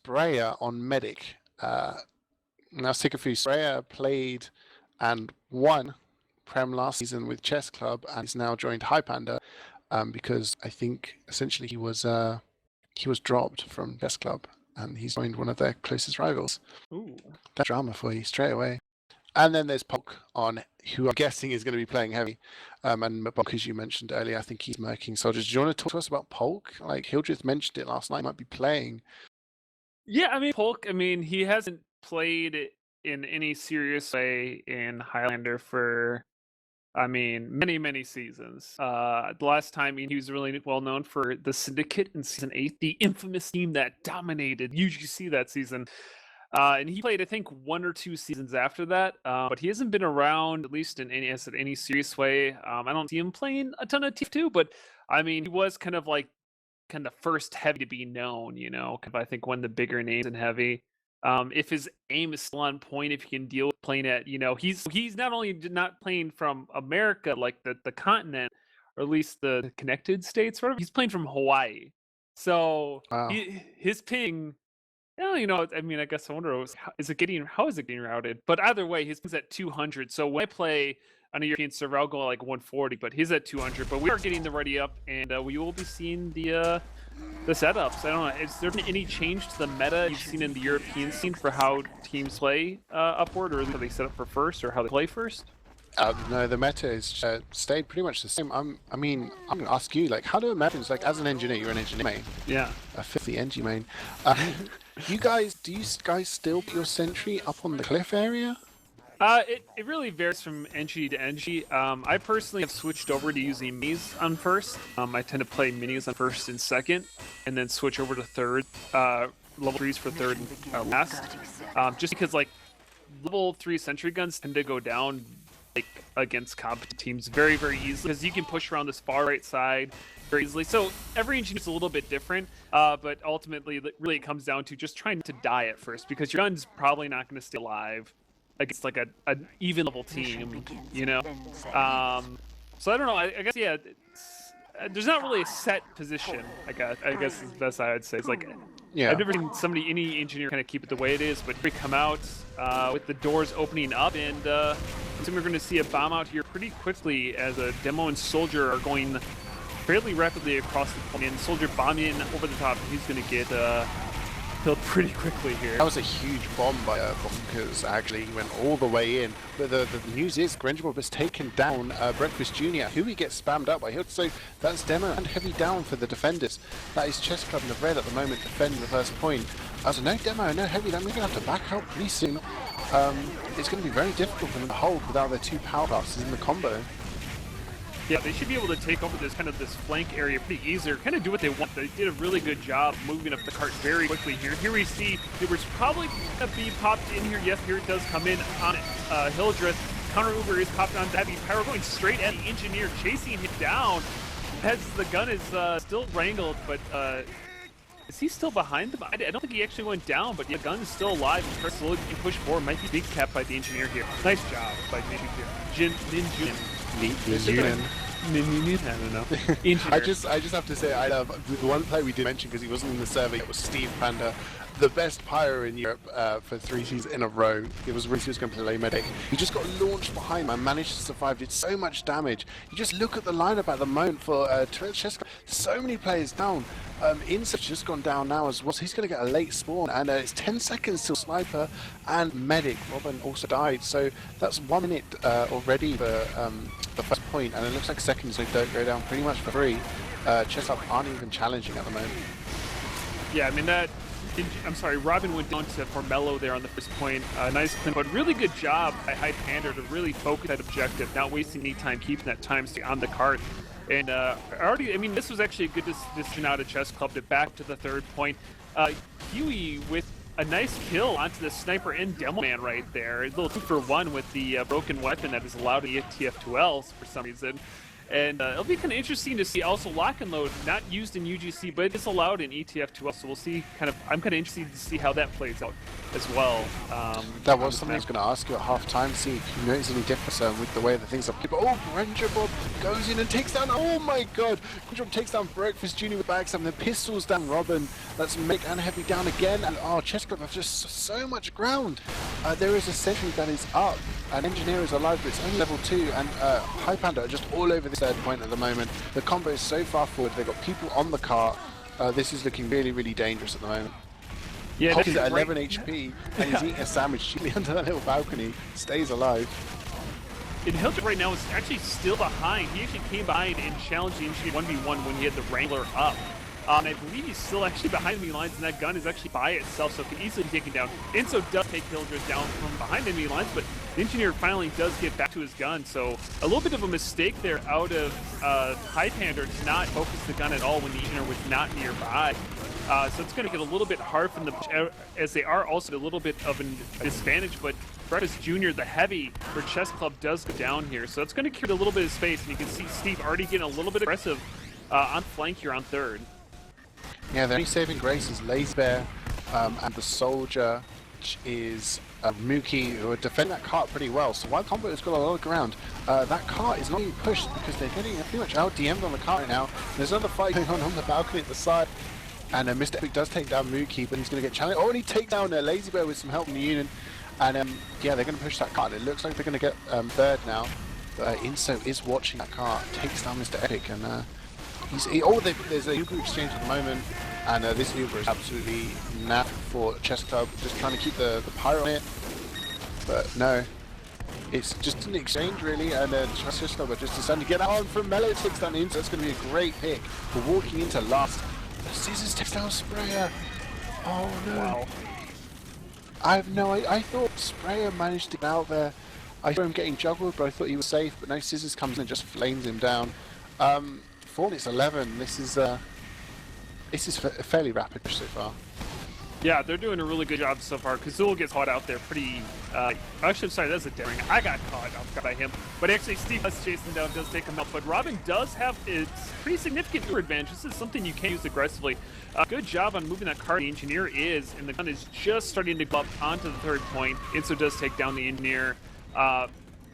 Sprayer on Medic. Now Sigafoo Sprayer played and won Prem last season with Chessclub, and he's now joined Highpander because I think essentially he was dropped from Chessclub and he's joined one of their closest rivals. Ooh. That drama for you straight away. And then there's Polk on, who I'm guessing is going to be playing heavy. And Polk, as you mentioned earlier, I think he's murking soldiers. Do you want to talk to us about Polk? Like Hildreth mentioned it last night, he might be playing. Yeah, I mean, Polk, he hasn't played in any serious way in Highlander for, many, many seasons. The last time he was really well known for the Syndicate in Season 8, the infamous team that dominated UGC that season. And he played, I think, 1 or 2 seasons after that, but he hasn't been around, at least in any serious way. I don't see him playing a ton of TF2, but he was kind of first heavy to be known, I think one of the bigger names in heavy. If his aim is still on point, if he can deal with playing at, he's not only not playing from America, like the continent, or at least the connected states, sort of, he's playing from Hawaii. So Wow. his ping, I guess I wonder, how is it getting routed? But either way, his ping's at 200. So when I play on a European server, I'll go like 140, but he's at 200. But we are getting the ready up, and we will be seeing the setups. I don't know, is there been any change to the meta you've seen in the European scene for how teams play upward, or how they set up for first, or how they play first? No, the meta has stayed pretty much the same. I'm going to ask you, like, how do Americans, like, as an engineer, you're an engineer main. Yeah. A filthy engie main. Do you guys still put your sentry up on the cliff area? It really varies from engie to engie. I personally have switched over to using minis on first. I tend to play minis on first and second, and then switch over to third, level 3s for third and last. Just because, like, level 3 sentry guns tend to go down against competent teams very, very easily, because you can push around this far right side very easily. So every engineer is a little bit different, but ultimately, really, it comes down to just trying to die at first, because your gun's probably not going to stay alive against like an even level team, So I don't know. I guess, yeah. There's not really a set position. I guess is the best I would say. It's like, yeah. I've never seen any engineer kind of keep it the way it is, but we come out with the doors opening up, and so we're going to see a bomb out here pretty quickly as a demo and soldier are going fairly rapidly across the point, and soldier bombing over the top. He's going to get killed pretty quickly here. That was a huge bomb by because actually he went all the way in. But the news is Grangemob has taken down Breakfast Jr., who he gets spammed up by Hilt. So that's demo and heavy down for the defenders. That is Chessclub and the Red at the moment defending the first point. So no demo, no heavy. That means we're going to have to back out pretty soon. It's going to be very difficult for them to hold without their 2 power classes in the combo. Yeah, they should be able to take over this flank area pretty easy, or kind of do what they want. They did a really good job moving up the cart very quickly here. Here we see it was probably going to be popped in here. Yes, here it does come in on Hildreth. Counter Uber is popped on Heavy. Pyro going straight at the engineer, chasing him down. As the gun is still wrangled, but is he still behind them? I don't think he actually went down, but the gun is still alive. And slowly can push forward. Might be big capped by the engineer here. Nice job by the engineer. Ninjun. I don't know. I just have to say, I love the one player we did mention because he wasn't in the survey. It was Steve Panda, the best pyro in Europe for 3 seasons in a row. It was really, he was going to play medic. He just got launched behind and managed to survive. Did so much damage. You just look at the lineup at the moment for Tourettes. So many players down. Inset's just gone down now as well, so he's going to get a late spawn, and it's 10 seconds till Sniper and Medic. Robin also died, so that's 1 minute already for the first point, and it looks like seconds they don't go down pretty much for free. Chessclub aren't even challenging at the moment. Yeah, Robin went down to Formello there on the first point. Nice clean, but really good job by Highpander to really focus that objective, not wasting any time, keeping that time on the card. And this was actually a good decision out of Chessclub to back to the 3rd point. Huey with a nice kill onto the sniper and demo man right there. A little 2-for-1 with the broken weapon that is allowed to get TF2L for some reason. And it'll be kind of interesting to see also lock and load, not used in UGC, but it's allowed in ETF2L. So we'll see I'm kind of interested to see how that plays out as well. That was something I was going to ask you at half-time, see if you notice any difference with the way that things are. Oh, Ranger Bob goes in and takes down, oh my god! Ranger Bob takes down Breakfast Jr. with backstab, and then pistols down Robin. That's Mick and Heavy down again, and Chessclub have just so much ground. There is a sentry that is up, and Engineer is alive, but it's only level 2, and Highpander are just all over this third point at the moment. The combo is so far forward, they've got people on the cart. This is looking really, really dangerous at the moment. Yeah, Hulk is at 11 HP, and he's eating a sandwich cheaply under that little balcony, stays alive. And Hildred right now is actually still behind. He actually came behind and challenged the Engineer 1v1 when he had the Wrangler up. And I believe he's still actually behind enemy lines, and that gun is actually by itself, so it can easily be taken down. Enzo does take Hildred down from behind enemy lines, but the Engineer finally does get back to his gun, so a little bit of a mistake there out of Highpander to not focus the gun at all when the Engineer was not nearby. So it's going to get a little bit hard from the, as they are also a little bit of a disadvantage, but Breakfast Jr., the heavy for Chessclub, does go down here, so it's going to create a little bit of space, and you can see Steve already getting a little bit aggressive on flank here on third. Yeah, the only saving grace is Lazy Bear and the Soldier, which is Mookie, who are defending that cart pretty well. So while Combo has got a lot of ground, that cart is not being pushed because they're getting pretty much out-DM'd on the cart right now. There's another fight going on the balcony at the side. And Mr. Epic does take down Mookie, but he's going to get challenged. Oh, and he takes down Lazy Bear with some help from the Union. And yeah, they're going to push that cart. It looks like they're going to get third now. But Inso is watching that cart, takes down Mr. Epic, and there's a Uber exchange at the moment, and this Uber is absolutely naff for Chessclub, just trying to keep the pyro on it. But no, it's just an exchange really, and Chessclub are just deciding to get on from Mellow, takes down Inso. It's going to be a great pick for walking into last. The Scissors takes down Sprayer. Oh no. Wow. I thought Sprayer managed to get out there. I saw him getting juggled, but I thought he was safe, but no, Scissors comes in and just flames him down. 4 minutes 11, this is a fairly rapid push so far. Yeah, they're doing a really good job so far. Kazul gets caught out there pretty... actually, I'm sorry, that's a daring. I got caught off by him. But actually, Steve does chase him down, does take him out. But Robin does have its pretty significant advantage. This is something you can use aggressively. Good job on moving that card. The Engineer is, and the gun is just starting to go up onto the third point. Inso does take down the Engineer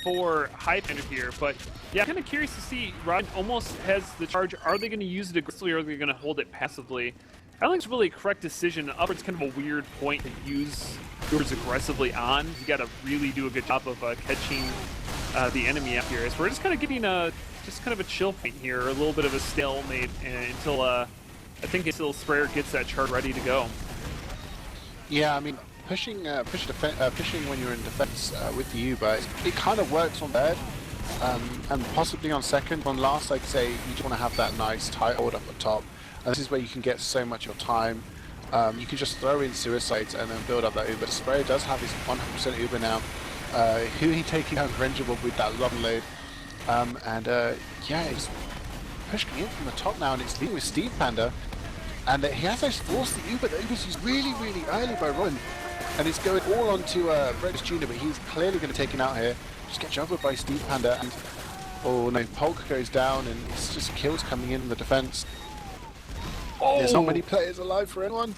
for Highpander here. But yeah, I'm kind of curious to see. Robin almost has the charge. Are they going to use it aggressively, or are they going to hold it passively? I don't think it's really a correct decision. Upward's kind of a weird point to use Ubers aggressively on. You got to really do a good job of catching the enemy up here. As we're just kind of getting just kind of a chill point here, a little bit of a stalemate until I think until Sprayer gets that chart ready to go. Yeah, I mean, pushing when you're in defense with the Uber, it kind of works on third, and possibly on second. On last, I'd say you just want to have that nice tight hold up at top. And this is where you can get so much of your time. You can just throw in suicides and then build up that Uber. Sprayer does have his 100% Uber now. Who he taking down Rangeable with that long load. Yeah, he's pushing in from the top now, and it's leading with Steve Panda. And he has actually forced the Uber. The Uber's used really, really early by Robin. And it's going all onto Breakfast Jr., but he's clearly going to take him out here. Just get juggled by Steve Panda. And, oh no, Polk goes down, and it's just kills coming in from the defense. Oh. There's not many players alive for anyone.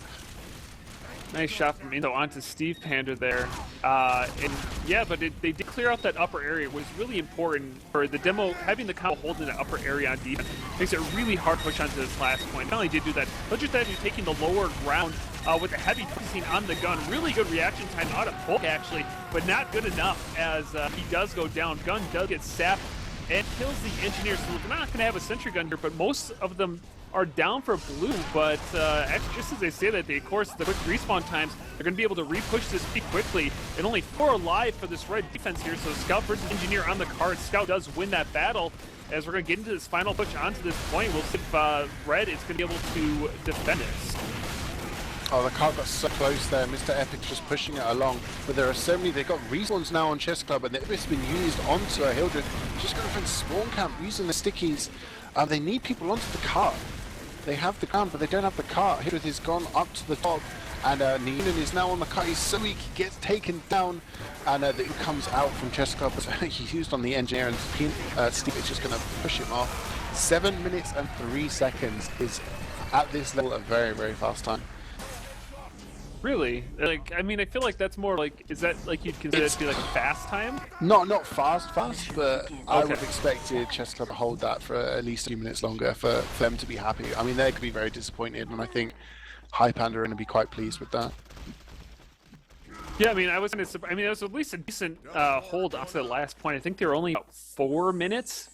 Nice shot from Indo onto Steve Panda there. And yeah, but they did clear out that upper area. It was really important for the demo. Having the combo hold in the upper area on defense makes it really hard to push onto this last point. Not only did do that, but just that you're taking the lower ground with the heavy focusing on the gun. Really good reaction time out of Polk actually, but not good enough as he does go down. Gun does get sapped and kills the Engineer. So we're not going to have a sentry gun here, but most of them are down for blue, but actually, just as they say that, of course, the quick respawn times, they're going to be able to re-push this pretty quickly, and only 4 alive for this red defense here, so Scout versus Engineer on the card. Scout does win that battle, as we're going to get into this final push onto this point. We'll see if Red is going to be able to defend this. Oh, the card got so close there. Mr. Epic's just pushing it along, but there are so many. They've got respawns now on Chessclub, and it's been used onto Hildred. Just going to find spawn camp using the stickies. They need people onto the cart. They have the gun, but they don't have the cart. Hildred has gone up to the top, And Noonan is now on the cut. He's so weak, he gets taken down. And the Uber comes out from Chessclub. He's used on the engineer, and Steve is just going to push him off. 7 minutes and 3 seconds is, at this level, a very, very fast time. Really? Like, I mean, I feel like that's more like, is that like you'd consider it to be like a fast time? Not fast, but okay. I would have expected Chessclub to hold that for at least a few minutes longer for them to be happy. I mean, they could be very disappointed, and I think Highpander are going to be quite pleased with that. Yeah, I mean, I wasn't. I mean, it was at least a decent hold up to the last point. I think they were only about 4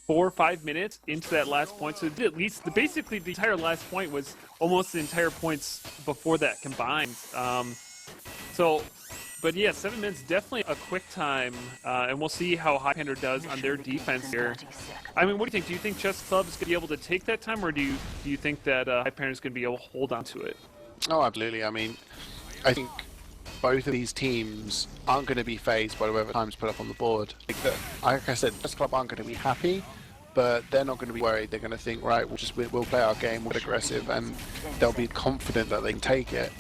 or 5 minutes into that last point. So at least, basically, the entire last point was almost the entire points before that combined. But yeah, 7 minutes, definitely a quick time, and we'll see how Highpander does on their defense here. I mean, what do you think? Do you think Chessclub is going to be able to take that time, or do you think that Highpander is going to be able to hold on to it? Oh, absolutely. I mean, I think both of these teams aren't going to be phased by whatever time's put up on the board. Like I said, Chessclub aren't going to be happy, but they're not going to be worried. They're going to think, right, we'll play our game, we'll be aggressive, and they'll be confident that they can take it.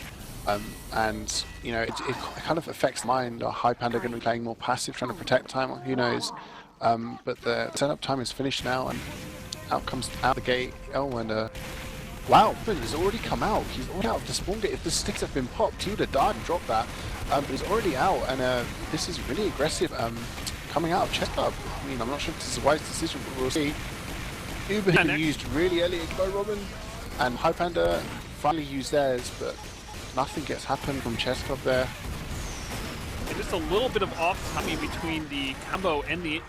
And you know, it kind of affects mind. Are Highpander going to be playing more passive, trying to protect time? Who knows? But the setup time is finished now, and out comes out the gate. Oh, and wow, he's already come out. He's already out of the spawn gate. If the sticks have been popped, he would have died and dropped that. But he's already out, and this is really aggressive coming out of Chessclub. I mean, I'm not sure if this is a wise decision, but we'll see. Uber had been used really early by Robin, and Highpander finally used theirs, but nothing gets happened from Chessclub there. And just a little bit of off timing between the combo and the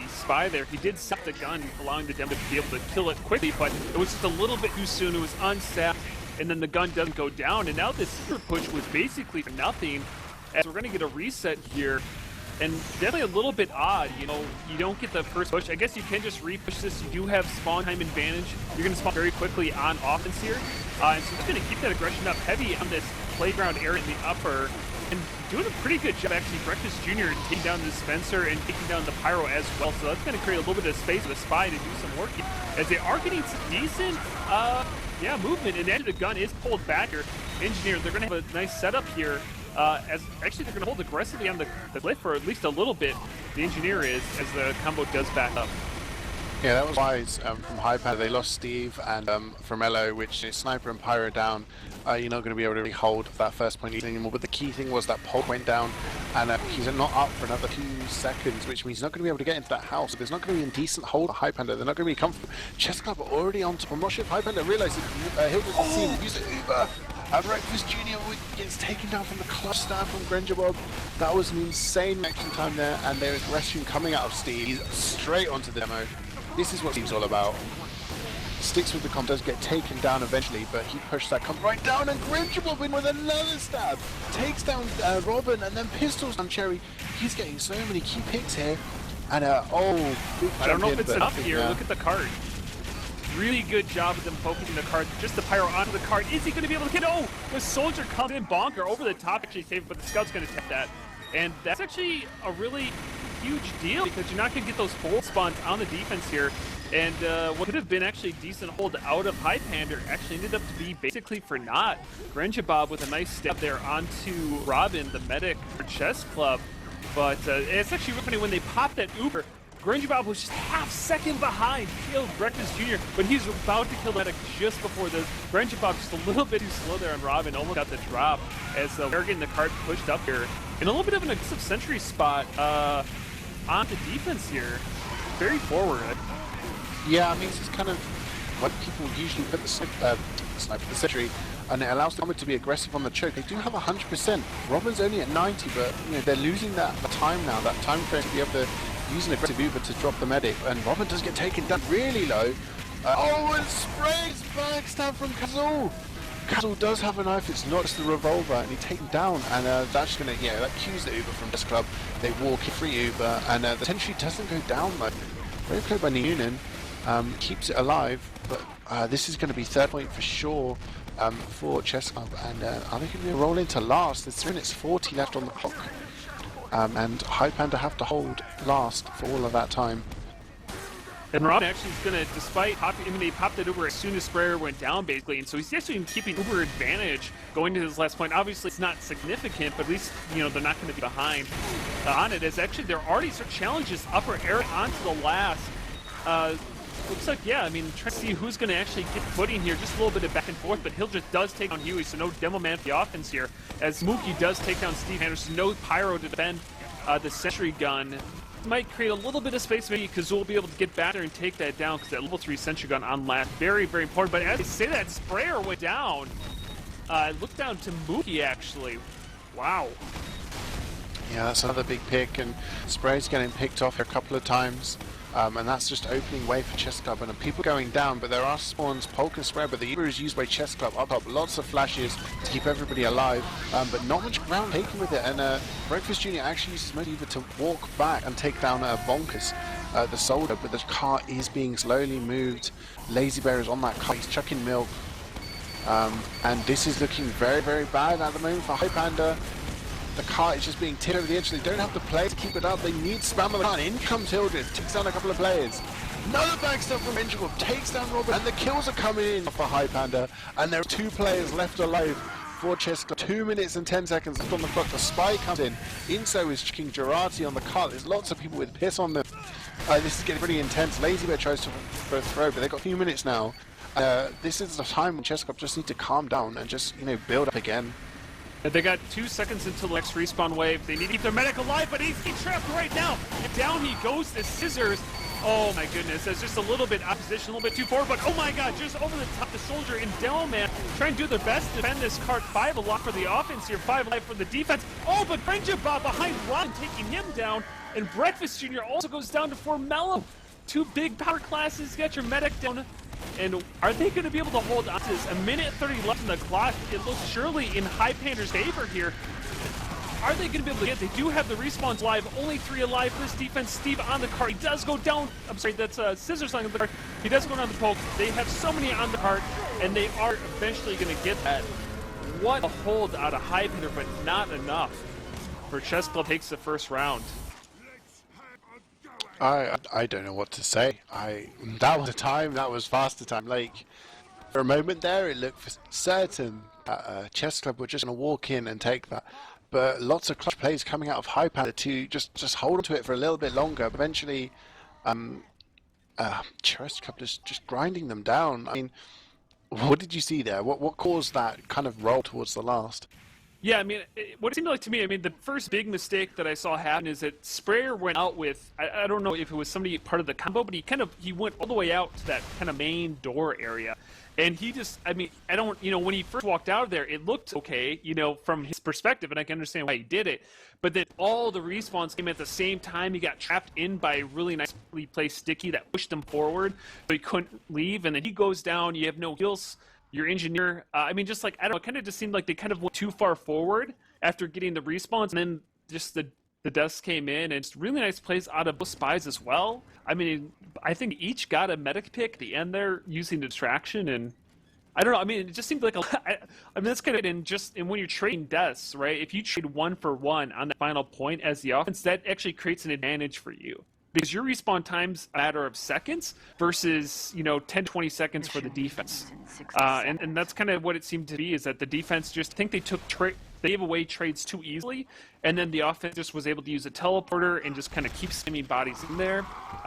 spy there. He did set the gun, allowing the demo to be able to kill it quickly, but it was just a little bit too soon. It was unsapped, and then the gun doesn't go down. And now this super push was basically for nothing, as we're going to get a reset here. And definitely a little bit odd, you know, you don't get the first push. I guess you can just re-push this. You do have spawn time advantage. You're going to spawn very quickly on offense here. And so just going to keep that aggression up heavy on this playground area in the upper. And doing a pretty good job, actually, Breakfast Jr. taking down the dispenser and taking down the pyro as well. So that's going to create a little bit of space for the spy to do some work, as they are getting some decent, movement. And then the gun is pulled back here. Engineer, they're going to have a nice setup here. As actually they're going to hold aggressively on the cliff for at least a little bit. The engineer is, as the combo does back up. Yeah, that was wise from Highpander. They lost Steve and from Elo, which is Sniper and Pyro down. You're not going to be able to really hold that first point anymore. But the key thing was that Polk went down, and he's not up for another 2 seconds, which means he's not going to be able to get into that house. There's not going to be a decent hold for Highpander. They're not going to be comfortable. Chessclub are already on top. I'm not sure if Highpander realized that Hill doesn't see him use the Uber. Breakfast Jr. gets taken down from the clutch stab from Granger Bob. That was an insane action time there, and there is aggression coming out of Steve. He's straight onto the demo. This is what Steve's all about. Sticks with the comp, does get taken down eventually, but he pushed that comp right down, and Granger Bob in with another stab. Takes down Robin, and then pistols down Cherry. He's getting so many key picks here. And I don't know if it's enough here. Look at the card. Really good job of them focusing the card. Just the pyro onto the card. Is he going to be able to get? Oh, the soldier comes in bonker over the top, actually saved, but the scout's going to take that. And that's actually a really huge deal, because you're not going to get those full spawns on the defense here. And what could have been actually a decent hold out of Highpander actually ended up to be basically for naught. Grenjabob with a nice step there onto Robin, the medic for Chessclub. But it's actually really funny when they popped that Uber. Grenjabob was just half-second behind, killed Breakfast Jr., but he's about to kill the medic just before this. Grenjabob just a little bit too slow there on Robin, almost got the drop, as we're getting the card pushed up here. In a little bit of an aggressive sentry spot on the defense here. Very forward. Yeah, I mean, this is kind of what people usually put the sniper, the sentry, and it allows the combat to be aggressive on the choke. They do have 100%. Robin's only at 90, but you know, they're losing that time now, that time frame to be able to use an aggressive Uber to drop the medic, and Robin does get taken down really low. And sprays backstab from Kazul. Kazul does have a knife, it's not just the revolver, and he's taken down, and that's gonna, that cues the Uber from Chessclub. They walk free Uber, and the sentry doesn't go down though. Very played by Noonan, keeps it alive, but this is gonna be 3rd point for sure for Chessclub, and are they gonna roll into last? There's 3 minutes 40 left on the clock. And Highpander have to hold last for all of that time. And Ron actually is going to, despite they popped it Uber as soon as Sprayer went down, basically, and so he's actually keeping Uber advantage going to his last point. Obviously, it's not significant, but at least, you know, they're not going to be behind on it, as actually there are already some challenges upper air onto the last. Looks like, yeah, I mean, trying to see who's going to actually get footing here. Just a little bit of back and forth, but Hill just does take down Huey, so no demo man for the offense here. As Mookie does take down Steve Anderson, no Pyro to defend the sentry gun. Might create a little bit of space, maybe because we'll be able to get back there and take that down, because that level 3 sentry gun on last, very, very important. But as they say that, Sprayer went down. Look down to Mookie, actually. Wow. Yeah, that's another big pick, and Sprayer's getting picked off a couple of times. And that's just opening way for Chessclub, and people going down, but there are spawns, Polk and Sprayer, but the Uber is used by Chessclub up top. Lots of flashes to keep everybody alive, but not much ground taken with it, and Breakfast Jr. actually uses most Uber to walk back and take down Bonkers, the soldier, but the car is being slowly moved. Lazy Bear is on that car, he's chucking milk, and this is looking very, very bad at the moment for Highpander. The cart is just being tipped over the edge. They don't have the players to keep it up. They need spam on the cart. In comes Hildred, takes down a couple of players. Another backstab from Integral, takes down Robert, and the kills are coming in for Highpander. And there are 2 players left alive for Chessclub. 2 minutes and 10 seconds left on the clock. The spy comes in. Inso is checking Girardi on the cart. There's lots of people with piss on them. This is getting pretty intense. Lazy Bear tries to throw, but they've got a few minutes now. This is the time when Chessclub just need to calm down and just, you know, build up again. They got 2 seconds until the next respawn wave. They need to keep their medic alive, but he's trapped right now. And down he goes to Scissors. Oh my goodness, that's just a little bit opposition, a little bit too forward, but oh my god, just over the top, the soldier and Demoman trying to do their best to defend this cart. 5 alive for the offense here, 5 alive for the defense. Oh, but Benjaba behind Ron taking him down, and Breakfast Jr. also goes down to 4 Mellow. 2 big power classes, get your medic down. And are they going to be able to hold on to this? A minute 30 left in the clock. It looks surely in Highpander's favor here. Are they going to be able to get? They do have the respawns live. Only 3 alive for this defense. Steve on the cart. He does go down. I'm sorry, that's Scissors on the cart. He does go down the Poke. They have so many on the cart, and they are eventually going to get that. What a hold out of Highpander, but not enough for Chessclub takes the first round. I don't know what to say. That was a time, that was faster time. Like, for a moment there, it looked for certain that Chessclub were just going to walk in and take that. But lots of clutch plays coming out of Highpander to just hold on to it for a little bit longer. But eventually, Chessclub just grinding them down. I mean, what did you see there? What caused that kind of roll towards the last? Yeah, I mean, what it seemed like to me, I mean, the first big mistake that I saw happen is that Sprayer went out with, I don't know if it was somebody part of the combo, but he went all the way out to that kind of main door area. And he just, I mean, when he first walked out of there, it looked okay, you know, from his perspective, and I can understand why he did it. But then all the respawns came at the same time. He got trapped in by a really nicely placed sticky that pushed him forward, so he couldn't leave. And then he goes down, you have no heals. Your engineer, I mean, just like, I don't know, it kind of just seemed like they kind of went too far forward after getting the respawns, and then just the deaths came in, and it's really nice plays out of both spies as well. I mean, I think each got a medic pick at the end there using distraction, and I don't know, I mean, it just seemed like I mean, that's kind of, and when you're trading deaths, right, if you trade 1 for 1 on the final point as the offense, that actually creates an advantage for you. Because your respawn time's a matter of seconds versus, you know, 10, 20 seconds for the defense. And that's kind of what it seemed to be, is that the defense just think they gave away trades too easily, and then the offense just was able to use a teleporter and just kind of keep spamming bodies in there.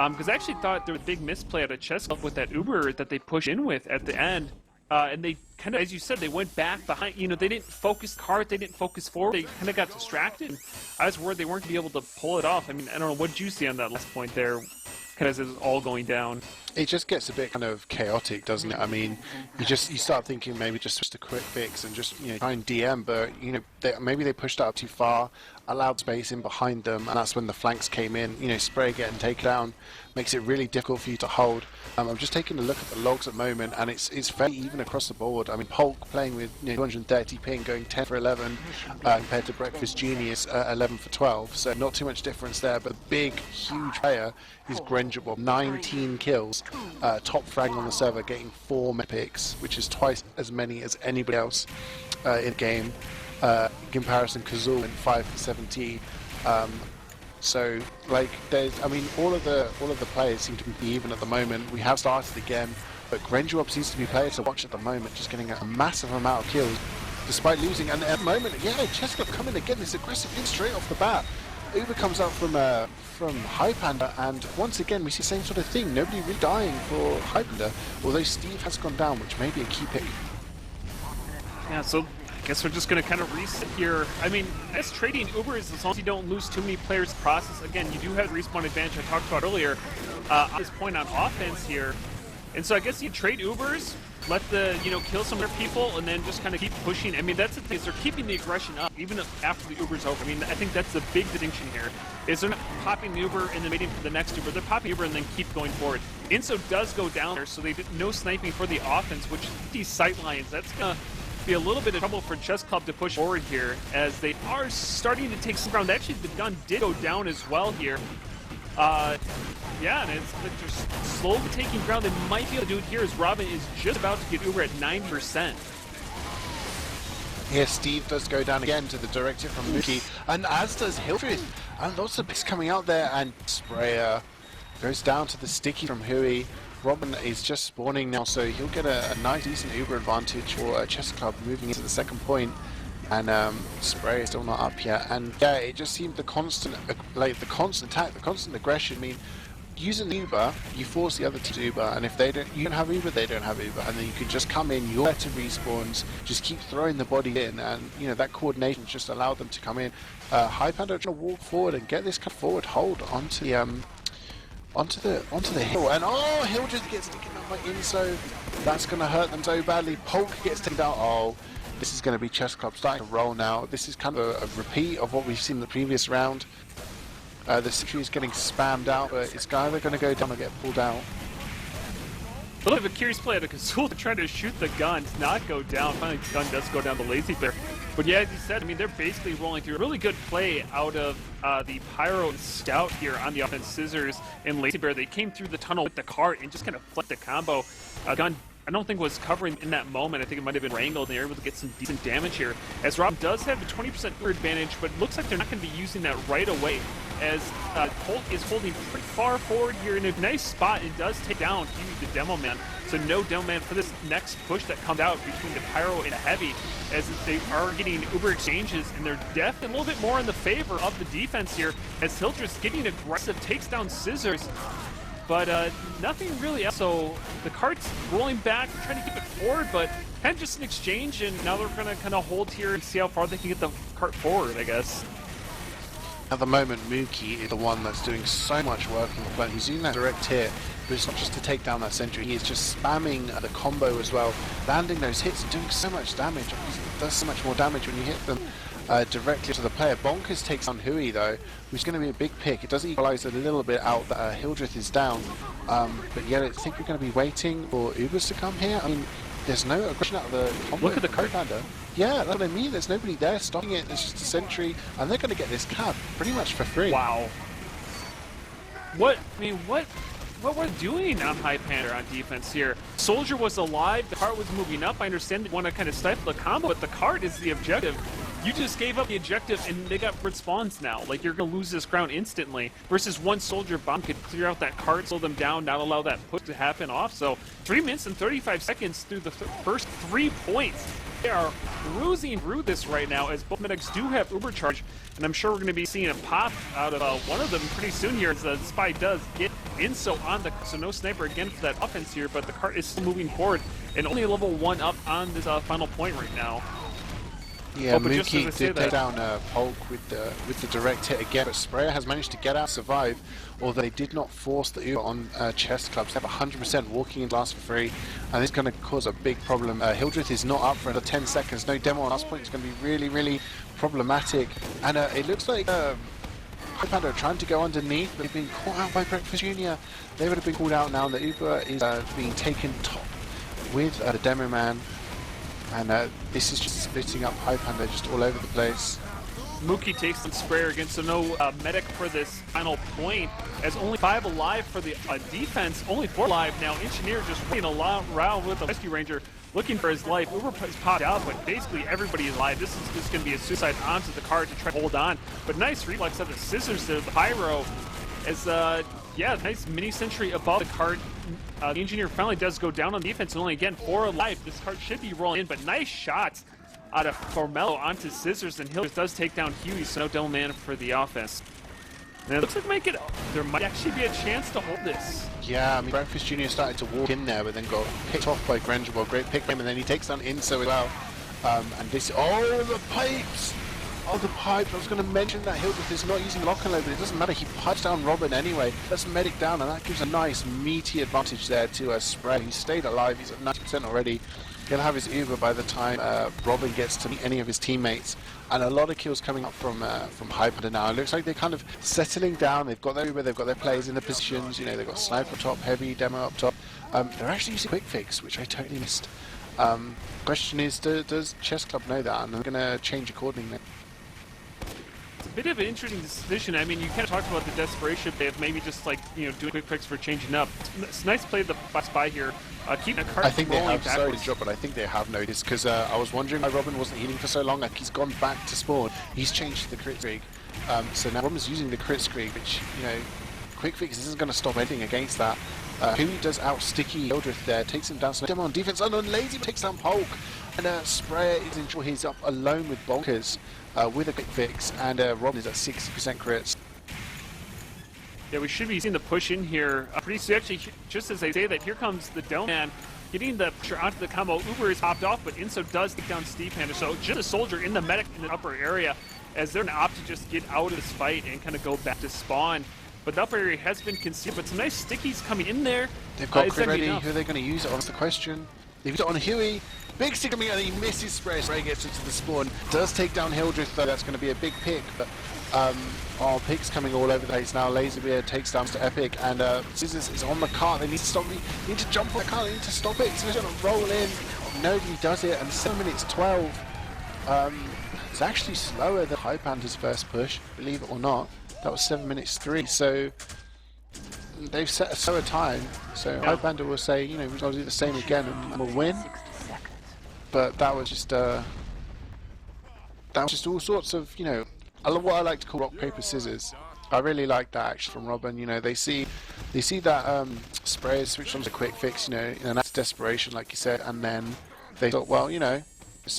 Because I actually thought there was a big misplay at a Chessclub with that Uber that they pushed in with at the end. And they kind of, as you said, they went back behind, you know, they didn't focus cart, they didn't focus forward, they kind of got distracted. And I was worried they weren't going to be able to pull it off. I mean, I don't know, what did you see on that last point there, kind of as it was all going down? It just gets a bit kind of chaotic, doesn't it? I mean, you start thinking maybe just a quick fix and just, you know, try and DM, but, you know, maybe they pushed out too far, allowed space in behind them, and that's when the flanks came in. You know, Spray getting taken down makes it really difficult for you to hold. I'm just taking a look at the logs at the moment, and it's fairly even across the board. I mean, Polk playing with, you know, 230 ping, going 10 for 11, compared to Breakfast Genius 11 for 12, so not too much difference there. But the big, huge player is Grenjable, 19 kills, top frag on the server, getting 4 picks, which is twice as many as anybody else in the game. In comparison, Kazul in 5 for 17. So like there's, I mean, all of the players seem to be even at the moment. We have started again, but Grenjuop seems to be players to watch at the moment, just getting a massive amount of kills despite losing. And at the moment, yeah, Chessclub coming again, this aggressive in straight off the bat. Uber comes out from Highpander, and once again we see the same sort of thing. Nobody really dying for Highpander, although Steve has gone down, which may be a key pick. Yeah, so I guess we're just going to kind of reset here. I mean, as trading Uber is, as long as you don't lose too many players in the process, again, you do have the respawn advantage I talked about earlier at this point on offense here. And so I guess you trade Ubers, let the, kill some other people, and then just kind of keep pushing. I mean, that's the thing, is they're keeping the aggression up, even after the Uber's over. I mean, I think that's the big distinction here, is they're not popping the Uber and then waiting for the next Uber. They're popping Uber and then keep going forward. Inso does go down there, so they did no sniping for the offense, which these sight lines, that's going to be a little bit of trouble for Chessclub to push forward here, as they are starting to take some ground. Actually, the gun did go down as well here. Yeah, and it's like just slowly taking ground. They might be able to do it here, as Robin is just about to get Uber at 9%. Here, Steve does go down again to the direct hit from Mookie, and as does Hildreth. And lots of picks coming out there, and Sprayer goes down to the sticky from Hui. Robin is just spawning now, so he'll get a nice, decent Uber advantage for Chessclub moving into the second point. And Spray is still not up yet, and yeah, it just seemed the constant attack, the constant aggression. I mean, using Uber, you force the other team to Uber, and if they don't, you don't have Uber, they don't have Uber, and then you can just come in, you're better respawns, just keep throwing the body in, and that coordination just allowed them to come in. Highpander trying to walk forward and get this kind of forward hold onto the onto the hill, and Hill just gets taken out by Inso. That's going to hurt them so badly. Polk gets taken out. Oh, this is going to be Chessclub starting to roll now. This is kind of a repeat of what we've seen in the previous round. The Sentry is getting spammed out, but it's either going to go down or get pulled out. A little bit of a curious play out of Kazul to try to shoot the guns, not go down. Finally, the gun does go down the Lazy Bear. But yeah, as you said, I mean, they're basically rolling through. A really good play out of the Pyro and Scout here on the offense. Scissors and Lazy Bear, they came through the tunnel with the cart and just kind of flipped the combo. Gun, I don't think was covering in that moment. I think it might have been wrangled, and they're able to get some decent damage here. As Rob does have a 20% advantage, but it looks like they're not going to be using that right away, as Polk is holding pretty far forward here in a nice spot. It does take down the Demo Man, so no Demo Man for this next push that comes out between the Pyro and the Heavy, as they are getting Uber exchanges, and they're definitely a little bit more in the favor of the defense here, as Hildreth's getting aggressive, takes down Scissors, but nothing really else. So the cart's rolling back, trying to keep it forward, but kind of just an exchange, and now they're going to kind of hold here and see how far they can get the cart forward, I guess. At the moment, Mookie is the one that's doing so much work on the plane. He's using that direct hit, but it's not just to take down that Sentry. He is just spamming the combo as well, landing those hits and doing so much damage. It does so much more damage when you hit them directly to the player. Bonkers takes on Hui though, which is going to be a big pick. It does equalize a little bit out that Hildreth is down, but yet I think we're going to be waiting for Ubers to come here. I mean, there's no aggression out of the combo. Look at the Highpander. Yeah, that's what I mean. There's nobody there stopping it. There's just a Sentry, and they're going to get this cab pretty much for free. Wow. What we're doing on Highpander on defense here? Soldier was alive. The cart was moving up. I understand they want to kind of stifle the combo, but the cart is the objective. You just gave up the objective, and they got respawns now. Like, you're going to lose this ground instantly. Versus one soldier bomb could clear out that cart, slow them down, not allow that push to happen off. So 3 minutes and 35 seconds through the first 3 points. They are cruising through this right now, as both medics do have Uber charge, and I'm sure we're going to be seeing a pop out of one of them pretty soon here, as the Spy does get Inso on the cart. So no sniper again for that offense here, but the cart is still moving forward, and only level 1 up on this final point right now. Yeah, Mookie did take down Polk with the direct hit again, but Sprayer has managed to get out, survive, although they did not force the Uber on Chessclub. They have 100% walking in last for free, and this is going to cause a big problem. Hildreth is not up for another 10 seconds. No demo on last point is going to be really, really problematic, and it looks like Highpander are trying to go underneath, but they've been caught out by Breakfast Jr. They would have been called out now, and the Uber is being taken top with the Demo Man. And this is just splitting up Highpander just all over the place. Mookie takes the sprayer again, so no medic for this final point. As only 5 alive for the defense, only 4 alive now. Engineer just running around with the rescue ranger, looking for his life. Uber has popped out, but basically everybody is alive. This is just going to be a suicide onto the card to try to hold on. But nice reflex of the scissors to the pyro. As yeah, nice mini sentry above the card. The engineer finally does go down on defense, and only again 4 alive. This card should be rolling in, but nice shots out of Formello onto scissors, and Hill does take down Huey, so no double man for the offense. And it looks like there might actually be a chance to hold this. Yeah, I mean, Breakfast Jr. started to walk in there, but then got picked off by Granger. Well, great pick him, and then he takes down Inso as well. And this, oh, the pipes! Oh, the pipes. I was going to mention that Hildreth is not using lock and load, but it doesn't matter. He pipes down Robin anyway. That's medic down, and that gives a nice meaty advantage there to Spray. He stayed alive. He's at 90% already. He'll have his Uber by the time Robin gets to meet any of his teammates. And a lot of kills coming up from Highpander now. It looks like they're kind of settling down. They've got their Uber, they've got their players in the positions. You know, they've got Sniper up top, Heavy, Demo up top. They're actually using Quick Fix, which I totally missed. Question is, does Chessclub know that? And they're going to change accordingly. It's a bit of an interesting decision. I mean, you kind of talked about the desperation of maybe just like, you know, doing Quick Fix for changing up. It's nice play by Spy here. Keeping a card I think they have, backwards. sorry to drop, but I think they have noticed, because I was wondering why Robin wasn't healing for so long. Like, he's gone back to spawn. He's changed the crit streak. So now Robin's using the crit streak, which, you know, Quick Fix isn't going to stop anything against that. Huey does out sticky Hildreth there, takes him down. So Demo on defense, and on Lazy takes down Polk. And Sprayer is in trouble. He's up alone with Bonkers with a Quick Fix, and Robin is at 60% crits. Yeah, we should be seeing the push in here. Pretty soon, actually, just as I say that, here comes the Dome Man getting the pressure onto the combo. Uber is popped off, but Inso does take down Highpander. So just a soldier in the medic in the upper area, as they're going to opt to just get out of this fight and kind of go back to spawn. But the upper area has been concealed, but some nice stickies coming in there. They've got crit ready. Who are they going to use it on? That's the question. They've used it on Huey. Big stick coming out, he misses Spray. Spray gets into the spawn. Does take down Hildreth, though. That's going to be a big pick. But picks coming all over the place now. Laserbeard takes down to Epic, and Scissors is on the cart. They need to stop me. They need to jump on the cart. They need to stop it. So they're going to roll in. Nobody does it, and 7 minutes 12. It's actually slower than Highpander's first push, believe it or not. That was 7 minutes 3. So they've set a slower time. So yeah. Highpander will say, you know, we'll do the same again and we'll win. But that was just all sorts of, you know, what I like to call rock paper scissors. I really like that actually from Robin. You know, they see that Spray switch on to Quick Fix, you know, and that's desperation, like you said, and then they thought, well, you know,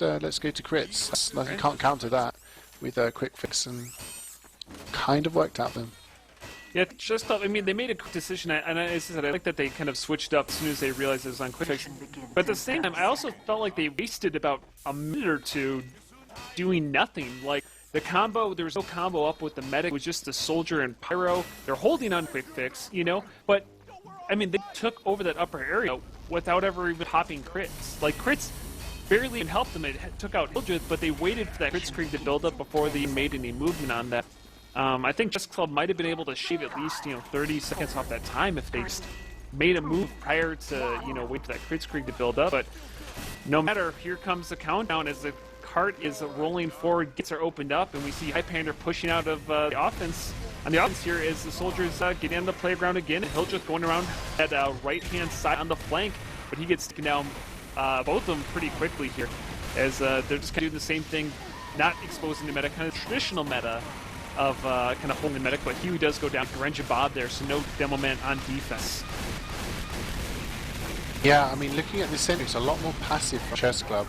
let's go to crits. You can't counter that with a Quick Fix, and kind of worked out for them. Yeah, just I mean, they made a quick decision, and I like that they kind of switched up as soon as they realized it was on Quick Fix. But at the same time, I also felt like they wasted about a minute or two doing nothing. Like, the combo, there was no combo up with the medic, it was just the soldier and pyro. They're holding on Quick Fix, you know, but, I mean, they took over that upper area without ever even popping crits. Like, crits barely even helped them. It took out Hildreth, but they waited for that crit screen to build up before they made any movement on that. I think Chessclub might have been able to shave at least, you know, 30 seconds off that time if they just made a move prior to, you know, wait for that crit screen to build up. But no matter, here comes the countdown as the cart is rolling forward, gates are opened up, and we see Highpander pushing out of the offense. On the offense here is the soldiers getting on the playground again, and Hildreth going around that right-hand side on the flank, but he gets taken down both of them pretty quickly here, as they're just kind of doing the same thing, not exposing the meta, kind of traditional meta of kind of holding the medic, but Huey does go down to Ranger Bob there, so no demo man on defense. Yeah, I mean, looking at this center, it's a lot more passive for Chessclub.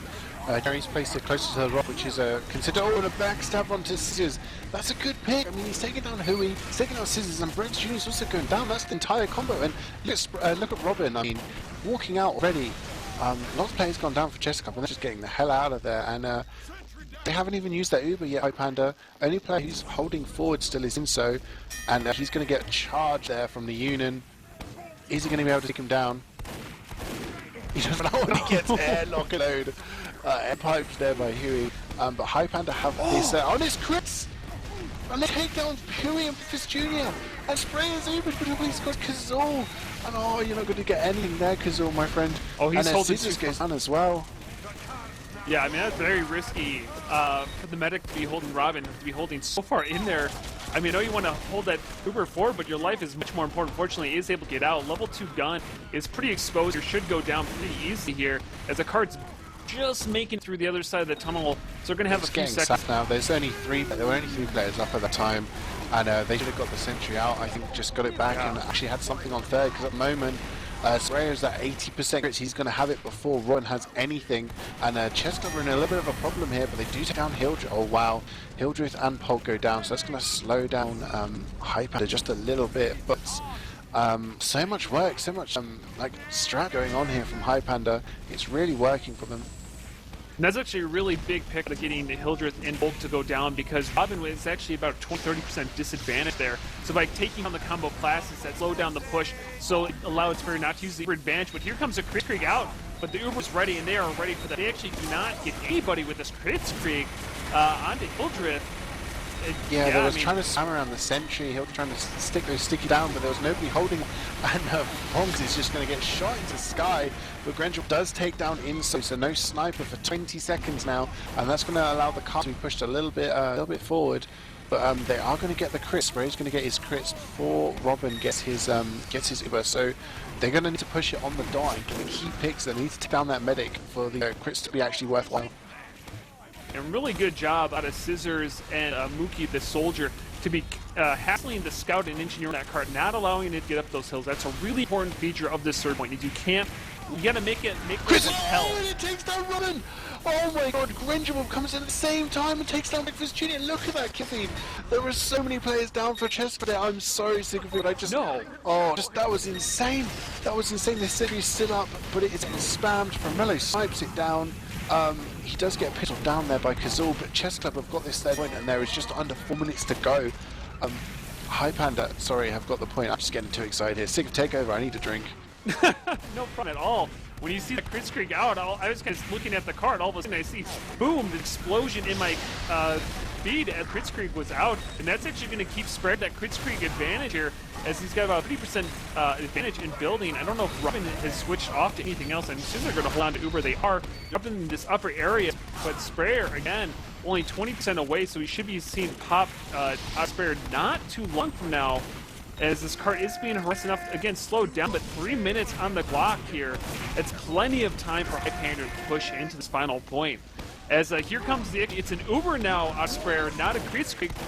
Jerry's placed it closer to the rock, which is considered, and a backstab onto Scissors. That's a good pick. I mean, he's taking down Huey, he's taking down Scissors, and Brent Jr. is also going down. That's the entire combo. And look at Robin, I mean, walking out already. Lots of players gone down for Chessclub, and they're just getting the hell out of there. And they haven't even used that Uber yet, Highpander. Only player who's holding forward still is Inso, and he's going to get charged there from the Union. Is he going to be able to take him down? He doesn't know when he gets airlock and load. Air piped there by Huey. But Highpander have this on his crits! And they take down Huey and Fist Jr. And Spray is Uber, but he's got Kazul. And oh, you're not going to get anything there, Kazul, my friend. Oh, he's and holding Scissors goes down as well. Yeah, I mean, that's very risky for the medic to be holding Robin, to be holding so far in there. I mean, I know you want to hold that Uber forward, but your life is much more important. Fortunately, he is able to get out. Level 2 gun is pretty exposed. Or should go down pretty easy here, as the card's just making through the other side of the tunnel. So they're going to have a few seconds. Now, there were only 3 players up at the time, and they should have got the sentry out. I think just got it back and actually had something on third, because at the moment, Sprayer at 80% crits. He's going to have it before Ron has anything. And Chessclub are in a little bit of a problem here, but they do take down Hildreth. Oh wow, Hildreth and Polk go down, so that's going to slow down Highpander just a little bit. But so much work, so much like strat going on here from Highpander. It's really working for them. And that's actually a really big pick of getting Hildreth and Polk to go down, because Robin is actually about 20-30% disadvantage there. So by taking on the combo classes, that slow down the push, so it allows for not to use the Uber advantage. But here comes a Kritzkrieg out, but the Uber's ready, and they are ready for that. They actually do not get anybody with this Kritzkrieg onto Hildreth. Yeah, they was trying to slam around the sentry. He was trying to stick those sticky down, but there was nobody holding. And Pongs is just going to get shot into Sky. But Grendel does take down Inso, so no sniper for 20 seconds now, and that's going to allow the car to be pushed a little bit forward. But they are going to get the crit. Spray's going to get his crits before Robin gets his Uber. So they're going to need to push it on the dot and get key picks. They need to take down that medic for the crits to be actually worthwhile. And really good job out of Scissors and Mookie, the soldier, to be hassling the scout and engineer on that card, not allowing it to get up those hills. That's a really important feature of this third point. Is you gotta make it hell. And it takes down Robin! Oh my god, Grendel comes in at the same time and takes down Breakfast Jr. Look at that kill feed. There were so many players down for Chess there. I'm sorry, Sigafoo. That was insane. That was insane. The city's still up, but it's been spammed. Mello snipes it down. He does get pistoled down there by Kazul, but Chessclub have got this third point, and there is just under 4 minutes to go. Highpander, sorry, I've got the point. I'm just getting too excited here. Sig, take over. I need a drink. No problem at all. When you see the Kritzkrieg out, I was kind of looking at the card. All of a sudden, I see, boom, the explosion in my feed as Kritzkrieg was out. And that's actually going to keep spread that Kritzkrieg advantage here, as he's got about 30% advantage in building. I don't know if Robin has switched off to anything else. I'm assuming they're going to hold on to Uber. They are up in this upper area. But Sprayer, again, only 20% away, so he should be seeing pop Sprayer not too long from now, as this card is being harassed enough, again, slowed down, but 3 minutes on the clock here. It's plenty of time for Highpander to push into this final point. As here comes it's an Uber now, Sprayer, not a Kritzkrieg.